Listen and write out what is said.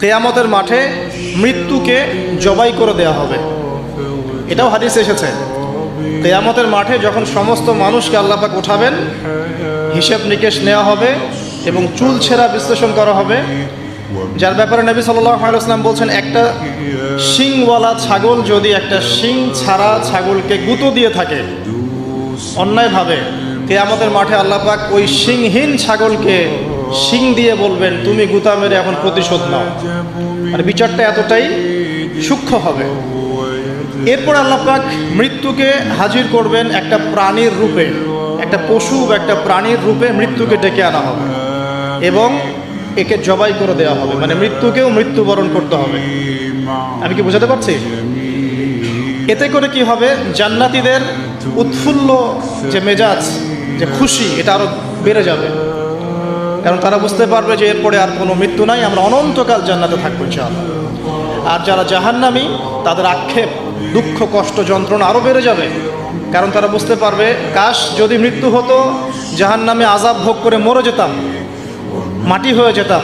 কিয়ামতের মাঠে মৃত্যুকে জবাই করে দেয়া হবে। এটাও হাদিসে এসেছে। কিয়ামতের মাঠে যখন সমস্ত মানুষকে আল্লাহ পাক উঠাবেন, হিসাব নিকেশ নেওয়া হবে এবং চুল ছেঁড়া বিশ্লেষণ করা হবে, যার ব্যাপারে নবী সাল্লাল্লাহু আলাইহি ওয়াসাল্লাম বলছেন, একটা শিংওয়ালা ছাগল যদি একটা শিং ছাড়া ছাগলকে গুঁতো দিয়ে থাকে অন্যায়ভাবে, কিয়ামতের মাঠে আল্লাহ পাক ওই শিংহীন ছাগলকে শিং দিয়ে বলবেন, তুমি গুঁতা মেরে এখন প্রতিশোধ নাও। আর বিচারটা এতটাই সূক্ষ্ম হবে। এরপর আল্লাহ পাক মৃত্যুকে হাজির করবেন একটা প্রাণীর রূপে, একটা পশু বা একটা প্রাণীর রূপে মৃত্যুকে ডেকে আনা হবে এবং একে জবাই করে দেওয়া হবে, মানে মৃত্যুকেও মৃত্যুবরণ করতে হবে। আমি কি বোঝাতে পারছি? এতে করে কি হবে, জান্নাতীদের উৎফুল্ল যে মেজাজ, যে খুশি, এটা আরো বেড়ে যাবে। কারণ তারা বুঝতে পারবে যে এরপরে আর কোনো মৃত্যু নাই, আমরা অনন্তকাল জান্নাতে থাকবো ইনশাআল্লাহ। আর যারা জাহান্নামী, তাদের আক্ষেপ, দুঃখ, কষ্ট, যন্ত্রণা আরো বেড়ে যাবে। কারণ তারা বুঝতে পারবে, কাশ যদি মৃত্যু হতো, জাহান্নামে আযাব ভোগ করে মরে যেতাম, মাটি হয়ে যেতাম।